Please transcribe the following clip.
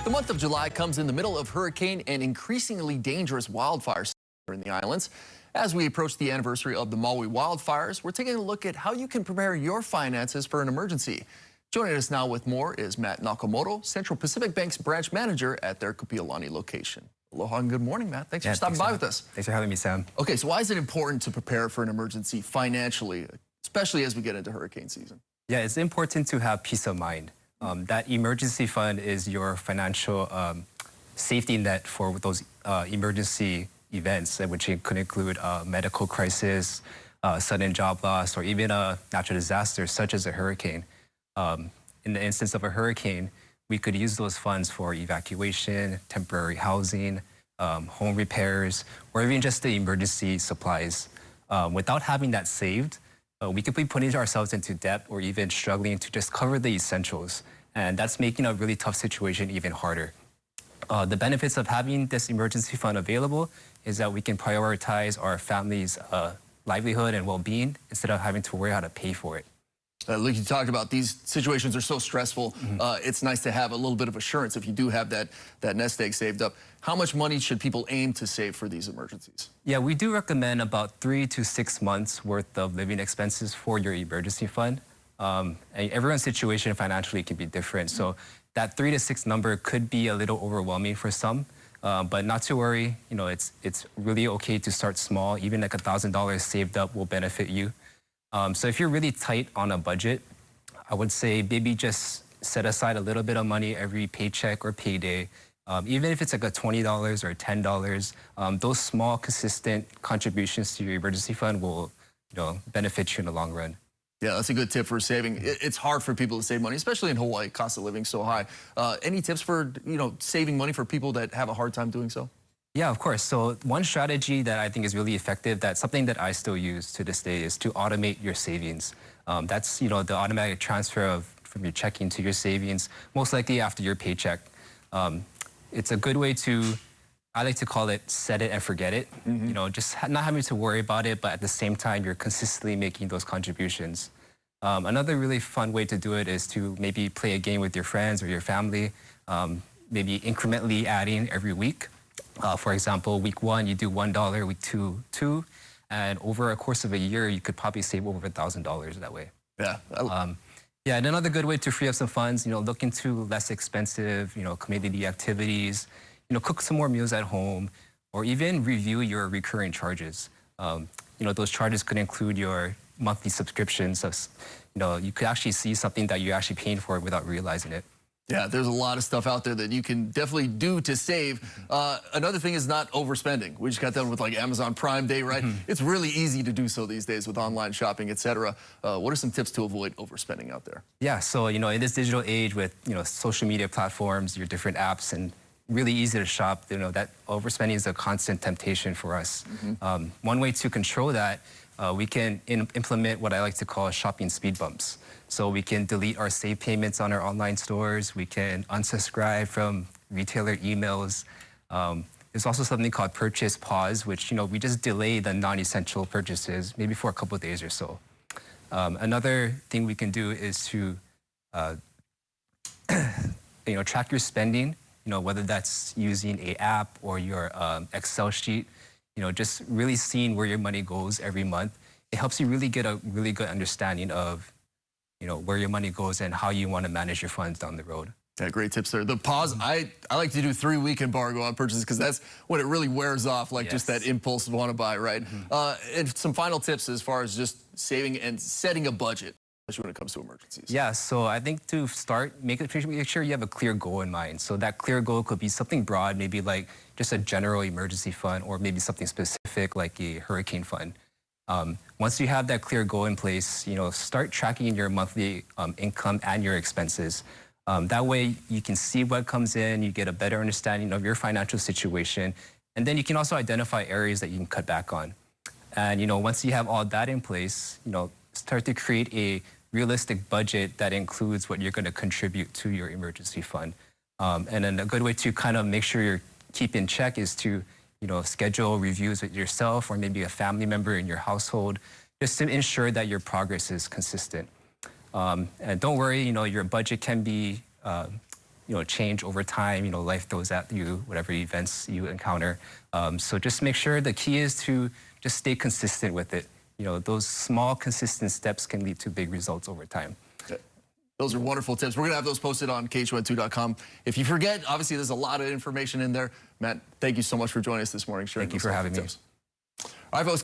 The month of July comes in the middle of hurricane and increasingly dangerous wildfires in the islands. As we approach the anniversary of the Maui wildfires, we're taking a look at how you can prepare your finances for an emergency. Joining us now with more is Matt Nakamoto, Central Pacific Bank's branch manager at their Kapiolani location. Aloha and good morning, Matt. Thanks for stopping by with us. Thanks for having me, Sam. Okay, so why is it important to prepare for an emergency financially, especially as we get into hurricane season? Yeah, it's important to have peace of mind. That emergency fund is your financial safety net for those emergency events, which could include medical crisis, sudden job loss, or even a natural disaster such as a hurricane. In the instance of a hurricane, we could use those funds for evacuation, temporary housing, home repairs, or even just the emergency supplies. Without having that saved, we could be putting ourselves into debt or even struggling to just cover the essentials. And that's making a really tough situation even harder. The benefits of having this emergency fund available is that we can prioritize our family's livelihood and well-being instead of having to worry how to pay for it. Like you talked about, these situations are so stressful. It's nice to have a little bit of assurance if you do have that nest egg saved up. How much money should people aim to save for these emergencies? Yeah, we do recommend about 3 to 6 months worth of living expenses for your emergency fund. And everyone's situation financially can be different. So that 3 to 6 number could be a little overwhelming for some. But not to worry, you know, it's really okay to start small. Even like $1,000 saved up will benefit you. So if you're really tight on a budget, I would say maybe just set aside a little bit of money every paycheck or payday. Even if it's like a $20 or $10, those small, consistent contributions to your emergency fund will, benefit you in the long run. Yeah, that's a good tip for saving. It's hard for people to save money, especially in Hawaii. Cost of living so high. Any tips for saving money for people that have a hard time doing so? Yeah, of course. So one strategy that I think is really effective, that's something that I still use to this day, is to automate your savings. That's the automatic transfer from your checking to your savings, most likely after your paycheck. It's a good way to, I like to call it set it and forget it. Just not having to worry about it, but at the same time, you're consistently making those contributions. Another really fun way to do it is to maybe play a game with your friends or your family, maybe incrementally adding every week. For example, week 1, you do $1, week 2, $2, and over a course of a year, you could probably save over $1,000 that way. Yeah. Yeah, and another good way to free up some funds, look into less expensive, community activities, cook some more meals at home, or even review your recurring charges. Those charges could include your monthly subscriptions. You could actually see something that you're actually paying for without realizing it. Yeah, there's a lot of stuff out there that you can definitely do to save. Another thing is not overspending. We just got done with like Amazon Prime Day, right? It's really easy to do so these days with online shopping, etc. What are some tips to avoid overspending out there? Yeah, so in this digital age with social media platforms, your different apps, and really easy to shop, that overspending is a constant temptation for us. One way to control that, we can implement what I like to call shopping speed bumps. So we can delete our save payments on our online stores. We can unsubscribe from retailer emails. There's also something called purchase pause, which we just delay the non-essential purchases, maybe for a couple of days or so. Another thing we can do is to track your spending. Whether that's using an app or your Excel sheet. Just really seeing where your money goes every month. It helps you really get a really good understanding of where your money goes and how you want to manage your funds down the road. Yeah, great tips there. The pause, I like to do 3-week embargo on purchases because that's when it really wears off, like just that impulse want to buy, right? And some final tips as far as just saving and setting a budget, especially when it comes to emergencies. Yeah, so I think to start, make sure you have a clear goal in mind. So that clear goal could be something broad, maybe like just a general emergency fund, or maybe something specific like a hurricane fund. Once you have that clear goal in place, start tracking your monthly income and your expenses. That way you can see what comes in, you get a better understanding of your financial situation, and then you can also identify areas that you can cut back on. And once you have all that in place, start to create a realistic budget that includes what you're going to contribute to your emergency fund. And then a good way to kind of make sure you're keeping in check is to schedule reviews with yourself or maybe a family member in your household, just to ensure that your progress is consistent. And don't worry, your budget can be change over time. Life throws at you whatever events you encounter. So just make sure the key is to just stay consistent with it. Those small, consistent steps can lead to big results over time. Those are wonderful tips. We're going to have those posted on KHON2.com. If you forget, obviously there's a lot of information in there. Matt, thank you so much for joining us this morning. Thank you for having me. All right, folks.